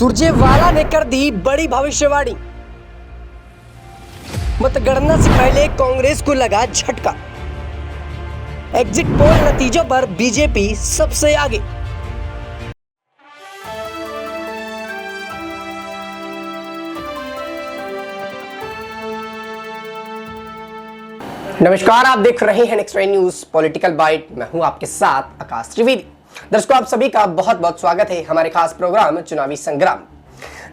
सुरजेवाला ने कर दी बड़ी भविष्यवाणी। मतगणना से पहले कांग्रेस को लगा झटका। एग्जिट पोल नतीजों पर बीजेपी सबसे आगे। नमस्कार, आप देख रहे हैं नेक्स्ट न्यूज पॉलिटिकल बाइट। मैं हूं आपके साथ आकाश त्रिवेदी। दर्शकों, आप सभी का बहुत बहुत स्वागत है हमारे खास प्रोग्राम चुनावी संग्राम।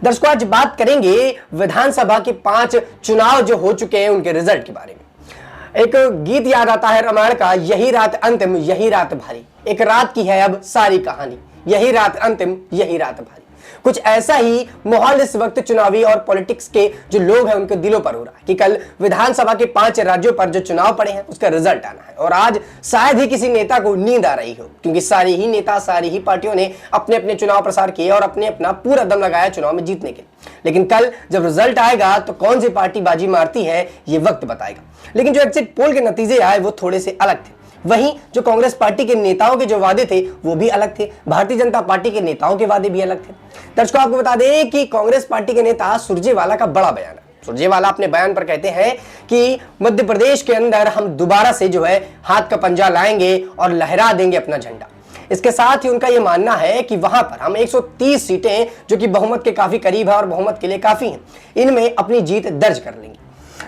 दर्शकों, आज बात करेंगे विधानसभा के 5 चुनाव जो हो चुके हैं उनके रिजल्ट के बारे में। एक गीत याद आता है रामायण का, यही रात अंतिम यही रात भारी, एक रात की है अब सारी कहानी, यही रात अंतिम यही रात भारी। कुछ ऐसा ही माहौल इस वक्त चुनावी और पॉलिटिक्स के जो लोग हैं उनके दिलों पर हो रहा है कि कल विधानसभा के 5 राज्यों पर जो चुनाव पड़े हैं उसका रिजल्ट आना है। और आज शायद ही किसी नेता को नींद आ रही हो, क्योंकि सारी ही नेता, सारी ही पार्टियों ने अपने अपने चुनाव प्रसार किए और अपने अपना पूरा दम लगाया चुनाव में जीतने के लिए। लेकिन कल जब रिजल्ट आएगा तो कौन सी पार्टी बाजी मारती है ये वक्त बताएगा। लेकिन जो एग्जिट पोल के नतीजे आए वो थोड़े से अलग थे। वहीं जो कांग्रेस पार्टी के नेताओं के जो वादे थे वो भी अलग थे, भारतीय जनता पार्टी के नेताओं के वादे भी अलग थे। दर्शकों, आपको बता दें कि कांग्रेस पार्टी के नेता सुरजेवाला का बड़ा बयान है। सुरजेवाला अपने बयान पर कहते हैं कि मध्य प्रदेश के अंदर हम दोबारा से जो है हाथ का पंजा लाएंगे और लहरा देंगे अपना झंडा। इसके साथ ही उनका यह मानना है कि वहां पर हम 130 सीटें जो कि बहुमत के काफी करीब है और बहुमत के लिए काफी हैं, इनमें अपनी जीत दर्ज कर लेंगे।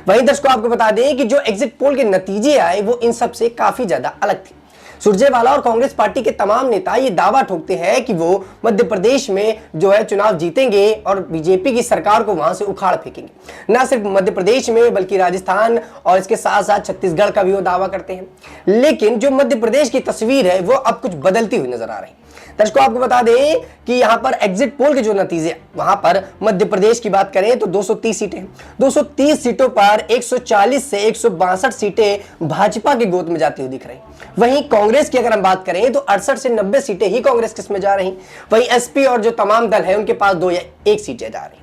वहीं दर्शकों, आपको बता दें कि जो एग्जिट पोल के नतीजे आए वो इन सब से काफी ज्यादा अलग थे। सुरजेवाला और कांग्रेस पार्टी के तमाम नेता ये दावा ठोकते हैं कि वो मध्य प्रदेश में जो है चुनाव जीतेंगे और बीजेपी की सरकार को वहां से उखाड़ फेंकेंगे। न सिर्फ मध्य प्रदेश में बल्कि राजस्थान और इसके साथ साथ छत्तीसगढ़ का भी वो दावा करते हैं। लेकिन जो मध्य प्रदेश की तस्वीर है वो अब कुछ बदलती हुई नजर आ रही है। दर्शकों, आपको बता दें कि यहां पर एग्जिट पोल के जो नतीजे वहां पर मध्य प्रदेश की बात करें तो 230 सीटें, 230 सीटों पर 140 से 162 सीटें भाजपा के गोद में जाती हुई दिख रही। वहीं कांग्रेस की अगर हम बात करें तो 68 से 90 सीटें ही कांग्रेस किसमें जा रही। वहीं एसपी और जो तमाम दल है उनके पास 2 या 1 सीटें जा रही।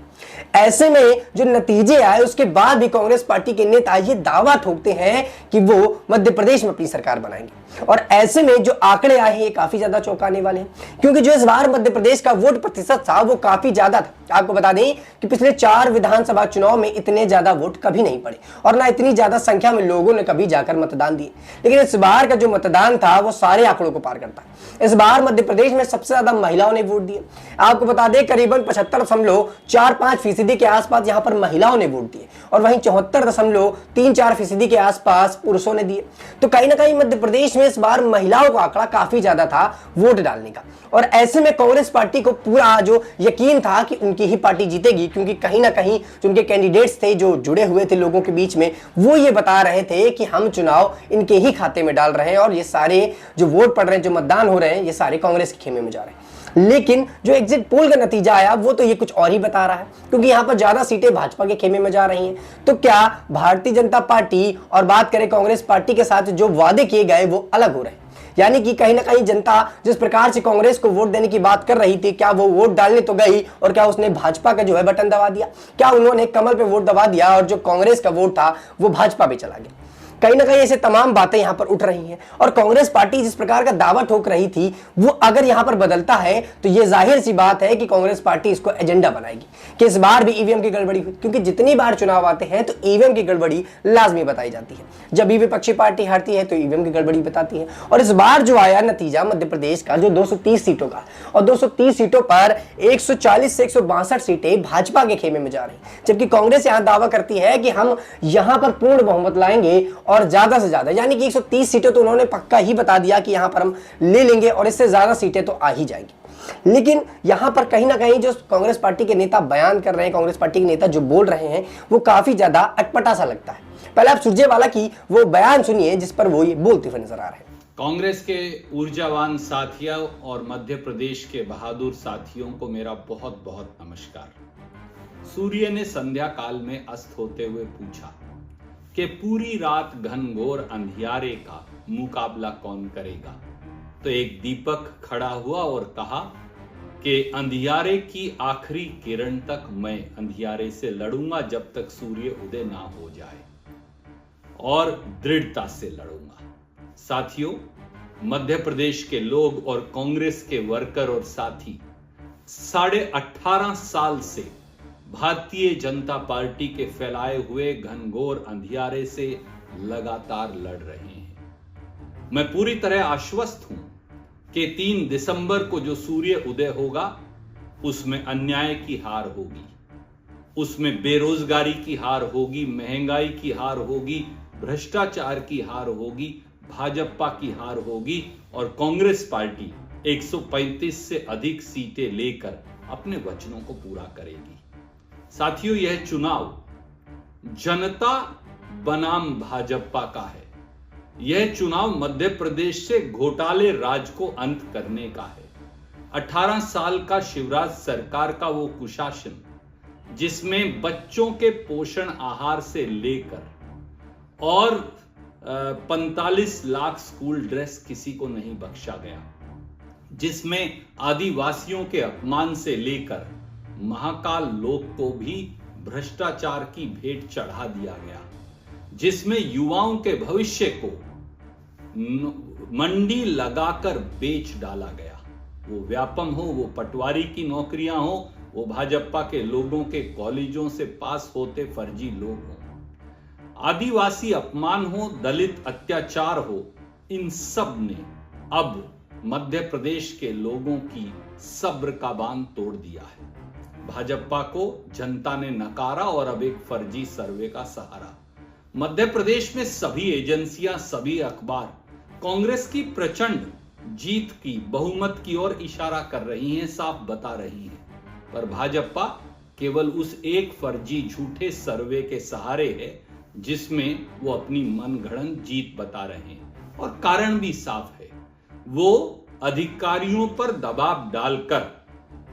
ऐसे में जो नतीजे आए उसके बाद भी कांग्रेस पार्टी के नेता ये दावा ठोकते हैं कि वो मध्य प्रदेश में अपनी सरकार बनाएंगे। और ऐसे में जो आंकड़े आए हैं ये काफी ज्यादा चौंकाने वाले हैं, क्योंकि जो इस बार मध्य प्रदेश का वोट प्रतिशत था वो काफी ज्यादा था। आपको बता दें कि पिछले 4 विधानसभा चुनाव में इतने ज्यादा वोट कभी नहीं पड़े और ना इतनी ज्यादा संख्या में लोगों ने कभी जाकर मतदान दिए। लेकिन इस बार का जो मतदान था वो सारे आंकड़ों को पार करता है। इस बार मध्य प्रदेश में सबसे ज्यादा महिलाओं ने वोट दिए। आपको बता दें करीबन 75.45% के आसपास यहां पर महिलाओं ने वोट दिए और वहीं 74.34% के आसपास पुरुषों ने दिए। तो कहीं ना कहीं मध्य प्रदेश में इस बार महिलाओं का आंकड़ा काफी ज्यादा था वोट डालने का। और ऐसे में कांग्रेस पार्टी को पूरा जो यकीन था कि उनकी ही पार्टी जीतेगी, क्योंकि कहीं ना कहीं जो उनके कैंडिडेट्स थे जो जुड़े हुए थे लोगों के बीच में, वो ये बता रहे थे कि हम चुनाव इनके ही खाते में डाल रहे हैं और ये सारे जो वोट पड़ रहे हैं, जो मतदान हो रहे हैं, ये सारे कांग्रेस के खेमे में जा रहे हैं। लेकिन जो एग्जिट पोल का नतीजा आया वो तो ये कुछ और ही बता रहा है, क्योंकि यहां पर ज्यादा सीटें भाजपा के खेमे में जा रही हैं। तो क्या भारतीय जनता पार्टी और बात करें कांग्रेस पार्टी के साथ जो वादे किए गए वो अलग हो रहे हैं? यानी कि कहीं ना कहीं जनता जिस प्रकार से कांग्रेस को वोट देने की बात कर रही थी, क्या वो वोट डालने तो गई और क्या उसने भाजपा का जो है बटन दबा दिया? क्या उन्होंने कमल पे वोट दबा दिया और जो कांग्रेस का वोट था वो भाजपा पे चला गया? कहीं ना कहीं ऐसे तमाम बातें यहां पर उठ रही हैं। और कांग्रेस पार्टी जिस प्रकार का दावा ठोक रही थी वो अगर यहां पर बदलता है तो ये जाहिर सी बात है कि कांग्रेस पार्टी इसको एजेंडा बनाएगी कि इस बार भी ईवीएम की गड़बड़ी हुई, क्योंकि जितनी बार चुनाव आते हैं तो ईवीएम की गड़बड़ी लाजमी बताई जाती है। जब भी विपक्षी पार्टी हारती है तो ईवीएम की गड़बड़ी बताती है। और इस बार जो आया नतीजा मध्य प्रदेश का जो 230 सीटों का, और 230 सीटों पर 140 से 162 सीटें भाजपा के खेमे में जा रही, जबकि कांग्रेस यहां दावा करती है कि हम यहां पर पूर्ण बहुमत लाएंगे और ज्यादा से ज्यादा, यानी कि 130 सीटें तो उन्होंने पक्का ही बता दिया कि यहां पर हम ले लेंगे और इससे ज्यादा सीटें तो आ ही जाएंगी। लेकिन यहां पर कहीं ना कहीं जो कांग्रेस पार्टी के नेता बयान कर रहे हैं, कांग्रेस पार्टी के नेता जो बोल रहे हैं वो काफी ज्यादा अटपटा सा लगता है। पहले आप सुरजेवाला की वो बयान सुनिए जिस पर वो ये बोलते हुए नजर आ रहे हैं। कांग्रेस के ऊर्जावान साथियों और मध्य प्रदेश के बहादुर साथियों को मेरा बहुत बहुत नमस्कार। सूर्य ने संध्या काल में अस्त होते हुए पूछा कि पूरी रात घनघोर अंधियारे का मुकाबला कौन करेगा। तो एक दीपक खड़ा हुआ और कहा कि अंधियारे की आखिरी किरण तक मैं अंधियारे से लड़ूंगा जब तक सूर्य उदय ना हो जाए, और दृढ़ता से लड़ूंगा। साथियों, मध्य प्रदेश के लोग और कांग्रेस के वर्कर और साथी 18.5 साल से भारतीय जनता पार्टी के फैलाए हुए घनघोर अंधियारे से लगातार लड़ रहे हैं। मैं पूरी तरह आश्वस्त हूं कि 3 दिसंबर को जो सूर्य उदय होगा उसमें अन्याय की हार होगी, उसमें बेरोजगारी की हार होगी, महंगाई की हार होगी, भ्रष्टाचार की हार होगी, भाजपा की हार होगी और कांग्रेस पार्टी 135 से अधिक सीटें लेकर अपने वचनों को पूरा करेगी। साथियों, यह चुनाव जनता बनाम भाजपा का है। यह चुनाव मध्य प्रदेश से घोटाले राज को अंत करने का है। 18 साल का शिवराज सरकार का वो कुशासन जिसमें बच्चों के पोषण आहार से लेकर और 45 लाख स्कूल ड्रेस किसी को नहीं बख्शा गया, जिसमें आदिवासियों के अपमान से लेकर महाकाल लोक को भी भ्रष्टाचार की भेंट चढ़ा दिया गया, जिसमें युवाओं के भविष्य को मंडी लगाकर बेच डाला गया। वो व्यापम हो, वो पटवारी की नौकरियां हो, वो भाजपा के लोगों के कॉलेजों से पास होते फर्जी लोग हों, आदिवासी अपमान हो, दलित अत्याचार हो, इन सब ने अब मध्य प्रदेश के लोगों की सब्र का बांध तोड़ दिया है। भाजपा को जनता ने नकारा और अब एक फर्जी सर्वे का सहारा। मध्य प्रदेश में सभी एजेंसियां, सभी अखबार कांग्रेस की प्रचंड जीत की, बहुमत की ओर इशारा कर रही हैं, साफ बता रही हैं, पर भाजपा केवल उस एक फर्जी झूठे सर्वे के सहारे है जिसमें वो अपनी मनगढ़ंत जीत बता रहे हैं। और कारण भी साफ है, वो अधिकारियों पर दबाव डालकर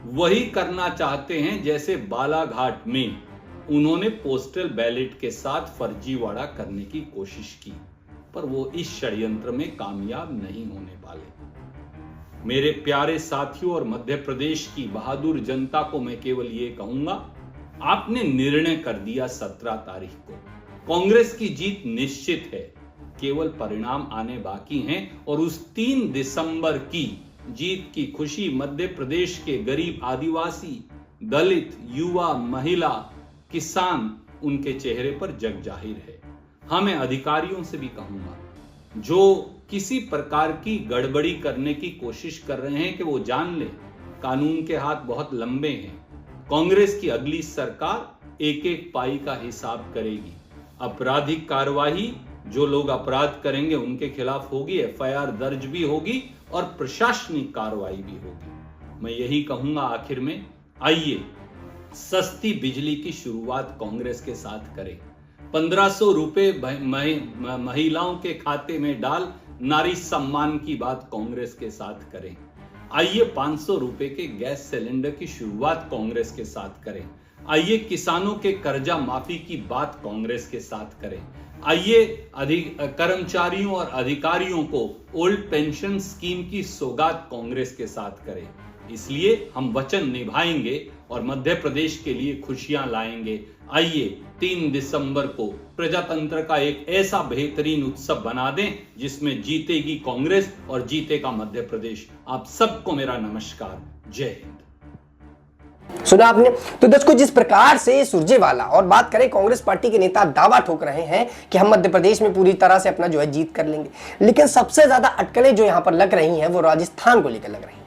वही करना चाहते हैं जैसे बालाघाट में उन्होंने पोस्टल बैलेट के साथ फर्जीवाड़ा करने की कोशिश की, पर वो इस षड्यंत्र में कामयाब नहीं होने वाले। मेरे प्यारे साथियों और मध्य प्रदेश की बहादुर जनता को मैं केवल ये कहूंगा, आपने निर्णय कर दिया 17 तारीख को, कांग्रेस की जीत निश्चित है, केवल परिणाम आने बाकी हैं और उस 3 दिसंबर की जीत की खुशी मध्य प्रदेश के गरीब आदिवासी, दलित, युवा, महिला, किसान, उनके चेहरे पर जग जाहिर है। हमें अधिकारियों से भी कहूंगा जो किसी प्रकार की गड़बड़ी करने की कोशिश कर रहे हैं कि वो जान ले कानून के हाथ बहुत लंबे हैं। कांग्रेस की अगली सरकार एक एक पाई का हिसाब करेगी। आपराधिक कार्यवाही, जो लोग अपराध करेंगे उनके खिलाफ होगी, एफआईआर दर्ज भी होगी और प्रशासनिक कार्रवाई भी होगी। मैं यही कहूंगा आखिर में, आइए सस्ती बिजली की शुरुआत कांग्रेस के साथ करें। 1500 रुपए महिलाओं के खाते में डाल नारी सम्मान की बात कांग्रेस के साथ करें। आइए 500 रुपए के गैस सिलेंडर की शुरुआत कांग्रेस के साथ करें। आइए किसानों के कर्जा माफी की बात कांग्रेस के साथ करें। आइए कर्मचारियों और अधिकारियों को ओल्ड पेंशन स्कीम की सौगात कांग्रेस के साथ करें। इसलिए हम वचन निभाएंगे और मध्य प्रदेश के लिए खुशियां लाएंगे। आइए 3 दिसंबर को प्रजातंत्र का एक ऐसा बेहतरीन उत्सव बना दें जिसमें जीतेगी कांग्रेस और जीतेगा मध्य प्रदेश। आप सबको मेरा नमस्कार। जय हिंद। सुना आपने। तो दर्शकों, जिस प्रकार से सुरजेवाला और बात करें कांग्रेस पार्टी के नेता दावा ठोक रहे हैं कि हम मध्य प्रदेश में पूरी तरह से अपना जो है जीत कर लेंगे, लेकिन सबसे ज्यादा अटकलें जो यहां पर लग रही हैं वो राजस्थान को लेकर लग रही हैं।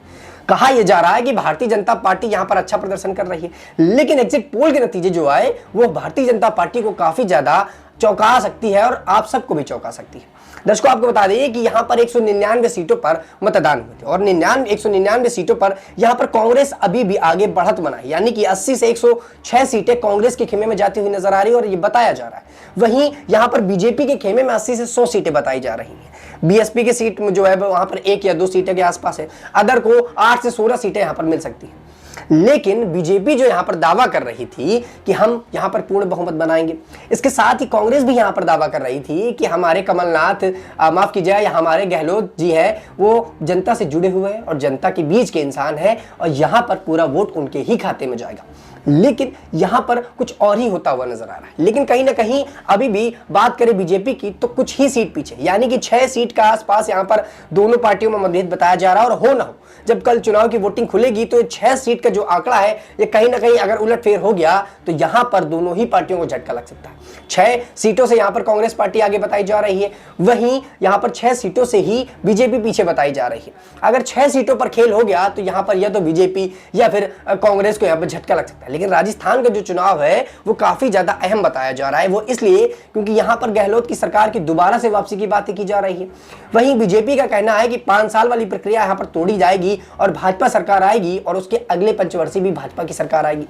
कहा यह जा रहा है कि भारतीय जनता पार्टी यहां पर अच्छा प्रदर्शन कर रही है, लेकिन एग्जिट पोल के नतीजे जो आए वो भारतीय जनता पार्टी को काफी ज्यादा चौंका सकती है और आप सबको भी चौंका सकती है। दर्शकों, आपको बता दें कि यहां पर 199 सीटों पर मतदान हुए थे और 199 सीटों पर यहां पर कांग्रेस अभी भी आगे बढ़त बना है, यानी कि 80 से 106 सीटें कांग्रेस के खेमे में जाती हुई नजर आ रही है और ये बताया जा रहा है। वहीं यहां पर बीजेपी के खेमे में 80 से 100 सीटें बताई जा रही हैं। बीएसपी की सीट जो है वहां पर 1 या 2 सीटें के आसपास है, अदर को 8 से 16 सीटें यहां पर मिल सकती हैं। लेकिन बीजेपी जो यहां पर दावा कर रही थी कि हम यहां पर पूर्ण बहुमत बनाएंगे, इसके साथ ही कांग्रेस भी यहां पर दावा कर रही थी कि हमारे कमलनाथ माफ कीजिए या हमारे गहलोत जी है वो जनता से जुड़े हुए हैं और जनता के बीच के इंसान है और यहां पर पूरा वोट उनके ही खाते में जाएगा। लेकिन यहां पर कुछ और ही होता हुआ नजर आ रहा है। लेकिन कहीं ना कहीं अभी भी बात करें बीजेपी की तो कुछ ही सीट पीछे, यानी कि 6 सीट का आसपास यहां पर दोनों पार्टियों में मतभेद बताया जा रहा है। और हो ना हो, जब कल चुनाव की वोटिंग खुलेगी तो 6 सीट का का जो आंकड़ा है ये कहीं ना कहीं अगर उलटफेर हो गया तो यहां पर दोनों ही पार्टियों को झटका लग सकता है। 6 सीटों से यहां पर कांग्रेस पार्टी आगे बताई जा रही है, वहीं यहां पर 6 सीटों से ही बीजेपी पीछे बताई जा रही है। अगर 6 सीटों पर खेल हो गया तो यहां पर या तो बीजेपी या फिर कांग्रेस को यहां पर झटका लग सकता है। लेकिन राजस्थान का जो चुनाव है वो काफी ज्यादा अहम बताया जा रहा है, वो इसलिए क्योंकि यहां पर गहलोत की सरकार की दोबारा से वापसी की बातें की जा रही है। वहीं बीजेपी का कहना है कि 5 साल वाली प्रक्रिया यहां पर तोड़ी जाएगी और भाजपा सरकार आएगी और उसके अगले पंचवर्षीय भी भाजपा की सरकार आएगी।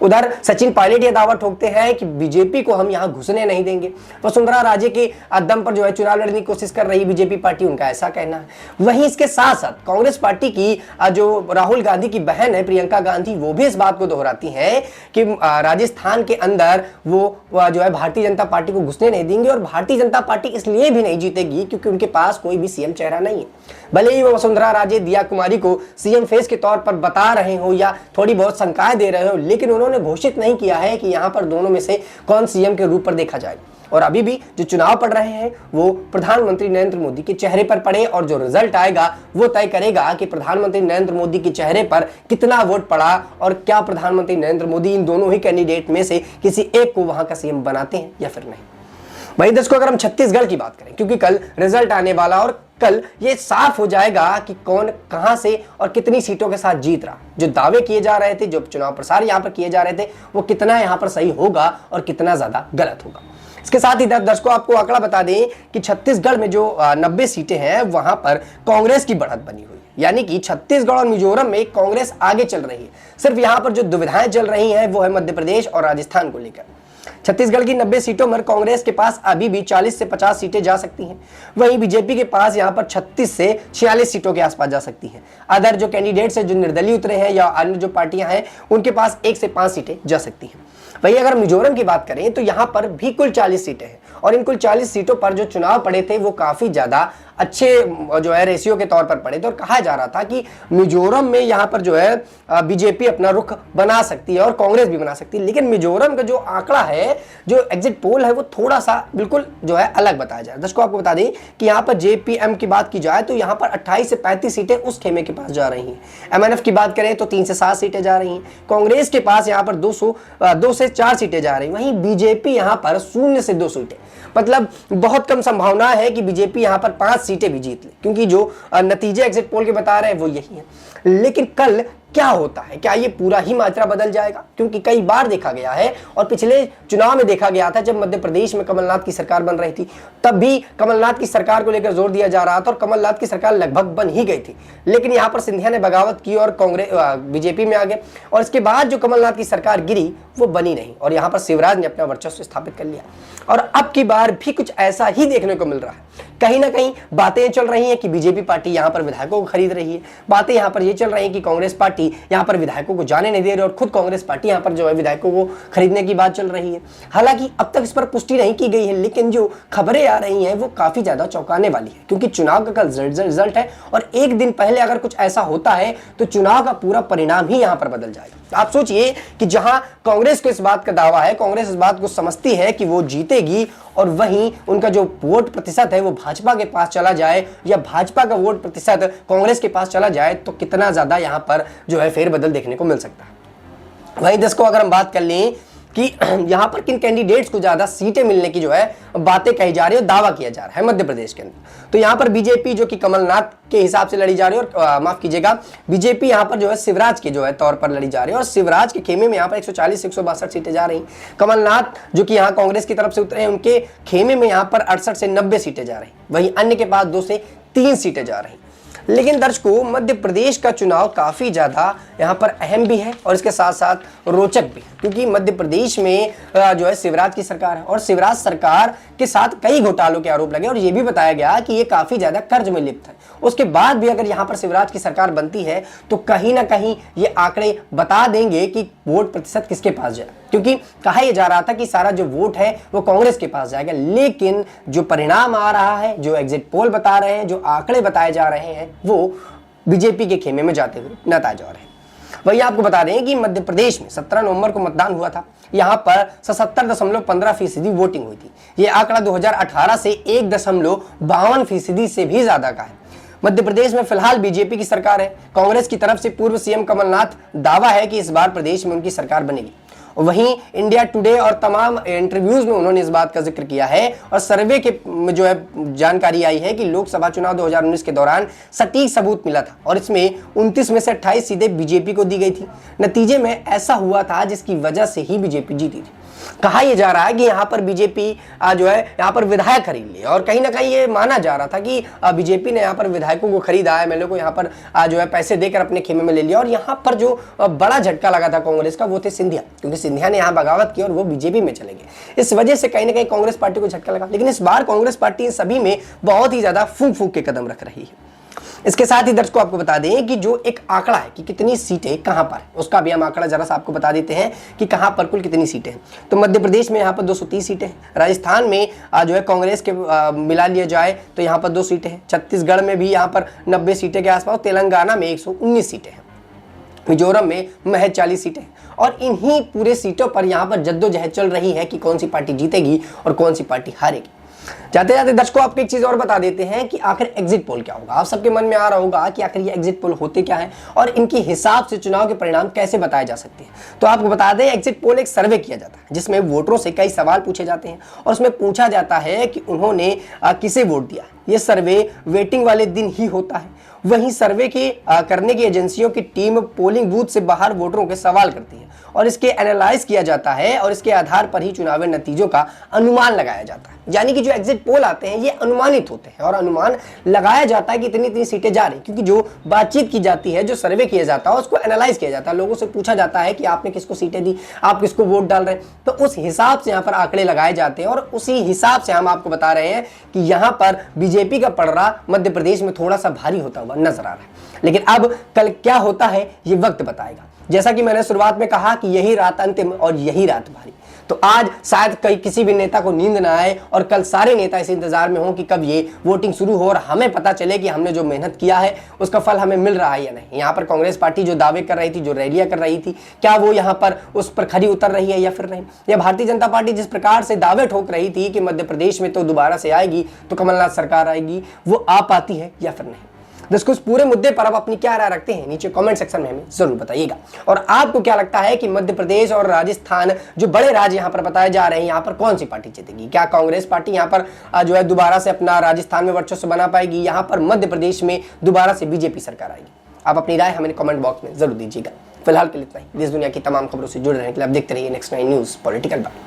उधर सचिन पायलट यह दावा ठोकते हैं कि बीजेपी को हम यहां घुसने नहीं देंगे। वसुंधरा राजे के दम पर जो है चुनाव लड़ने की कोशिश कर रही बीजेपी पार्टी, उनका ऐसा कहना है। वहीं इसके साथ साथ कांग्रेस पार्टी की जो राहुल गांधी की बहन है प्रियंका गांधी, वो भी इस बात को दोहराती हैं कि राजस्थान के अंदर वो जो है भारतीय जनता पार्टी को घुसने नहीं देंगे और भारतीय जनता पार्टी इसलिए भी नहीं जीतेगी क्योंकि उनके पास कोई भी सीएम चेहरा नहीं है। भले ही वो वसुंधरा राजे दिया कुमारी को सीएम फेस के तौर पर बता रहे हो या थोड़ी बहुत शंकाएं दे रहे हो, लेकिन उन्होंने घोषित नहीं किया है कि यहां पर दोनों में से कौन सीएम के रूप पर देखा जाएगा। और अभी भी जो चुनाव पड़ रहे हैं वो प्रधानमंत्री नरेंद्र मोदी के चेहरे पर पड़े और जो रिजल्ट आएगा वो तय करेगा कि प्रधानमंत्री नरेंद्र मोदी के चेहरे पर कितना वोट पड़ा और क्या प्रधानमंत्री नरेंद्र मोदी इन दोनों ही कैंडिडेट में से किसी एक को वहां का सीएम बनाते हैं या फिर नहीं। वहीं दोस्तों अगर हम छत्तीसगढ़ की बात करें, क्योंकि कल रिजल्ट आने वाला और कल ये साफ हो जाएगा कि कौन कहां से और कितनी सीटों के साथ जीत रहा। जो दावे किए जा रहे थे, जो चुनाव प्रसार यहां पर किए जा रहे थे, वो कितना यहां पर सही होगा और कितना ज्यादा गलत होगा। इसके साथ ही दर्शकों आपको आंकड़ा बता दें कि छत्तीसगढ़ में जो 90 सीटें हैं वहां पर कांग्रेस की बढ़त बनी हुई है, यानी कि छत्तीसगढ़ और मिजोरम में कांग्रेस आगे चल रही है। सिर्फ यहां पर जो दुविधाएं चल रही हैं वो है मध्य प्रदेश और राजस्थान को लेकर। छत्तीसगढ़ की 90 सीटों में कांग्रेस के पास अभी भी 40 से 50 सीटें जा सकती हैं। वहीं बीजेपी के पास यहां पर 36 से 46 सीटों के आसपास जा सकती हैं। अदर जो कैंडिडेट्स हैं, जो निर्दलीय उतरे हैं या अन्य जो पार्टियां हैं, उनके पास 1 से 5 सीटें जा सकती हैं। वहीं अगर मिजोरम की बात करें तो यहां पर भी कुल 40 सीटें हैं और इन कुल 40 सीटों पर जो चुनाव पड़े थे वो काफी ज्यादा अच्छे जो है रेशियो के तौर पर पड़े थे और कहा जा रहा था कि मिजोरम में यहां पर जो है बीजेपी अपना रुख बना सकती है और कांग्रेस भी बना सकती है। लेकिन मिजोरम का जो आंकड़ा है, जो एग्जिट पोल है, वो थोड़ा सा बिल्कुल जो है अलग बताया जा रहा है। दर्शकों आपको बता दें कि यहां पर जेपीएम की बात की जाए तो यहां पर 28 से 35 सीटें उस खेमे के पास जा रही हैं। एमएनएफ की बात करें तो 3 से 7 सीटें जा रही हैं। कांग्रेस के पास यहां पर 2 से 4 सीटें जा रही हैं। वहीं बीजेपी यहां पर 0 से 2 सीटें, मतलब बहुत कम संभावना है कि बीजेपी यहां पर 5 सीटें भी जीत ले, क्योंकि जो नतीजे एग्जिट पोल के बता रहे हैं वो यही है। लेकिन कल क्या होता है, क्या ये पूरा ही माजरा बदल जाएगा? क्योंकि कई बार देखा गया है और पिछले चुनाव में देखा गया था जब मध्य प्रदेश में कमलनाथ की सरकार बन रही थी, तब भी कमलनाथ की सरकार को लेकर जोर दिया जा रहा था और कमलनाथ की सरकार लगभग बन ही गई थी। लेकिन यहां पर सिंधिया ने बगावत की और कांग्रेस बीजेपी में आ गए और इसके बाद जो कमलनाथ की सरकार गिरी वो बनी नहीं और यहां पर शिवराज ने अपना वर्चस्व स्थापित कर लिया। और अब की बार भी कुछ ऐसा ही देखने को मिल रहा है। कहीं ना कहीं बातें चल रही हैं कि बीजेपी पार्टी यहां पर विधायकों को खरीद रही है। बातें यहां पर ये चल रही हैं कि कांग्रेस पार्टी यहां पर विधायकों को जाने नहीं दे रही और खुद कांग्रेस पार्टी यहां पर जो है विधायकों को खरीदने की बात चल रही है। हालांकि अब तक इस पर पुष्टि नहीं की गई है, लेकिन जो खबरें आ रही हैं वो काफी ज्यादा चौंकाने वाली है, क्योंकि चुनाव का कल रिजल्ट है और एक दिन पहले अगर कुछ ऐसा होता है तो चुनाव का पूरा परिणाम ही यहां पर बदल जाएगा। आप सोचिए कि जहां कांग्रेस को इस बात का दावा है, कांग्रेस इस बात को समझती है कि वो जीतेगी और वहीं उनका जो वोट प्रतिशत है वो भाजपा के पास चला जाए या भाजपा का वोट प्रतिशत कांग्रेस के पास चला जाए तो कितना ज्यादा यहां पर जो है फेरबदल देखने को मिल सकता है। वहीं दोस्तों अगर हम बात कर लें कि यहां पर किन कैंडिडेट्स को ज्यादा सीटें मिलने की जो है बातें कही जा रही है और दावा किया जा रहा है मध्य प्रदेश के अंदर, तो यहां पर बीजेपी जो कि कमलनाथ के हिसाब से लड़ी जा रही है और माफ कीजिएगा बीजेपी यहां पर जो है शिवराज के जो है तौर पर लड़ी जा रही है और शिवराज के खेमे में यहां पर 140 से 162 सीटें जा रही। कमलनाथ जो कि यहां कांग्रेस की तरफ से उतरे हैं उनके खेमे में यहां पर 68 से 90 सीटें जा रही, वहीं अन्य के पास 2 से 3 सीटें जा रही। लेकिन दर्शकों मध्य प्रदेश का चुनाव काफी ज्यादा यहाँ पर अहम भी है और इसके साथ साथ रोचक भी, क्योंकि मध्य प्रदेश में जो है शिवराज की सरकार है और शिवराज सरकार के साथ कई घोटालों के आरोप लगे और ये भी बताया गया कि ये काफी ज्यादा कर्ज में लिप्त है। उसके बाद भी अगर यहाँ पर शिवराज की सरकार बनती है तो कहीं ना कहीं ये आंकड़े बता देंगे कि वोट प्रतिशत किसके पास जाए, क्योंकि कहा यह जा रहा था कि सारा जो वोट है वो कांग्रेस के पास जाएगा। लेकिन जो परिणाम आ रहा है, जो एग्जिट पोल बता रहे हैं, जो आंकड़े बताए जा रहे हैं वो बीजेपी के खेमे में जाते हुए नजर आ रहे हैं। वही आपको बता दें कि मध्य प्रदेश में 17 नवंबर को मतदान हुआ था। यहां पर 77.15% वोटिंग हुई थी। यह आंकड़ा 2018 से 1.52% से भी ज्यादा का है। मध्य प्रदेश में फिलहाल बीजेपी की सरकार है। कांग्रेस की तरफ से पूर्व सीएम कमलनाथ दावा है कि इस बार प्रदेश में उनकी सरकार बनेगी। वहीं इंडिया टुडे और तमाम इंटरव्यूज में उन्होंने इस बात का जिक्र किया है और सर्वे के जो है जानकारी आई है कि लोकसभा चुनाव 2019 के दौरान सटीक सबूत मिला था और इसमें 29 में से 28 सीटें बीजेपी को दी गई थी। नतीजे में ऐसा हुआ था जिसकी वजह से ही बीजेपी जीती थी। कहा यह जा रहा है कि यहाँ पर बीजेपी जो है यहाँ पर विधायक खरीद लिए और कहीं ना कहीं ये माना जा रहा था कि बीजेपी ने यहाँ पर विधायकों को खरीदा, एमएलए को यहाँ पर जो है पैसे देकर अपने खेमे में ले लिया। और यहाँ पर जो बड़ा झटका लगा था कांग्रेस का वो थे सिंधिया, क्योंकि सिंधिया ने यहाँ बगावत की और वो बीजेपी में चले गए। इस वजह से कहीं ना कहीं कांग्रेस पार्टी को झटका लगा। लेकिन इस बार कांग्रेस पार्टी इन सभी में बहुत ही ज्यादा फूंक फूंक के कदम रख रही है। इसके साथ ही दर्शकों आपको बता दें कि जो एक आंकड़ा है कि कितनी सीटें कहां पर है, उसका भी हम आंकड़ा जरा सा आपको बता देते हैं कि कहां पर कुल कितनी सीटें हैं। तो मध्य प्रदेश में यहां पर 230 सीटें हैं। राजस्थान में जो है कांग्रेस के मिला लिया जाए तो यहां पर 2 सीटें हैं। छत्तीसगढ़ में भी यहां पर 90 सीटें के आसपास, तेलंगाना में 119 सीटें हैं, मिजोरम में महज 40 सीटें हैं। और इन्हीं पूरे सीटों पर यहां पर जद्दोजहद चल रही है कि कौन सी पार्टी जीतेगी और कौन सी पार्टी हारेगी। जाते जाते दर्शकों आपको एक चीज और बता देते हैं कि आखिर एग्जिट पोल क्या होगा। आप सबके मन में आ रहा होगा कि आखिर ये एग्जिट पोल होते क्या है और इनके हिसाब से चुनाव के परिणाम कैसे बताए जा सकते हैं। तो आपको बता दें, एग्जिट पोल एक सर्वे किया जाता है जिसमें वोटरों से कई सवाल पूछे जाते हैं और उसमें पूछा जाता है कि उन्होंने किसे वोट दिया। ये सर्वे वेटिंग वाले दिन ही होता है। वहीं सर्वे की करने की एजेंसियों की टीम पोलिंग बूथ से बाहर वोटरों के सवाल करती है और इसके एनालाइज किया जाता है और इसके आधार पर ही चुनावी नतीजों का अनुमान लगाया जाता है। यानी कि जो एग्जिट पोल आते हैं ये अनुमानित होते हैं और अनुमान लगाया जाता है कि इतनी इतनी सीटें जा रही, क्योंकि जो बातचीत की जाती है, जो सर्वे किया जाता है उसको एनालाइज किया जाता है। लोगों से पूछा जाता है कि आपने किसको सीटें दी, आप किसको वोट डाल रहे हैं। तो उस हिसाब से यहाँ पर आंकड़े लगाए जाते हैं और उसी हिसाब से हम आपको बता रहे हैं कि यहाँ पर बीजेपी का पलड़ा मध्य प्रदेश में थोड़ा सा भारी होता हुआ नजर आ रहा है। लेकिन अब कल क्या होता है ये वक्त बताएगा। जैसा कि मैंने शुरुआत में कहा कि यही रात अंतिम और यही रात भारी। तो आज शायद किसी भी नेता को नींद ना आए और कल सारे नेता इस इंतजार में हों कि कब ये वोटिंग शुरू हो और हमें पता चले कि हमने जो मेहनत किया है उसका फल हमें मिल रहा है या नहीं। यहाँ पर कांग्रेस पार्टी जो दावे कर रही थी, जो रैलियां कर रही थी, क्या वो यहाँ पर उस पर खरी उतर रही है या फिर नहीं। या भारतीय जनता पार्टी जिस प्रकार से दावे ठोक रही थी कि मध्य प्रदेश में तो दोबारा से आएगी, तो कमलनाथ सरकार आएगी, वो आ पाती है या फिर नहीं। दोस्तों इस पूरे मुद्दे पर आप अपनी क्या राय रखते हैं नीचे कमेंट सेक्शन में हमें जरूर बताइएगा। और आपको क्या लगता है कि मध्य प्रदेश और राजस्थान जो बड़े राज्य यहाँ पर बताए जा रहे हैं, यहाँ पर कौन सी पार्टी जीतेगी? क्या कांग्रेस पार्टी यहाँ पर जो है दोबारा से अपना राजस्थान में वर्चस्व बना पाएगी? यहाँ पर मध्य प्रदेश में दोबारा से बीजेपी सरकार आएगी? आप अपनी राय हमें कमेंट बॉक्स में जरूर दीजिएगा। फिलहाल के लिए इतना ही। देश दुनिया की तमाम खबरों से जुड़े रहने के लिए आप देखते रहिए नेक्स्ट 9 न्यूज़ पॉलिटिकल बाइट।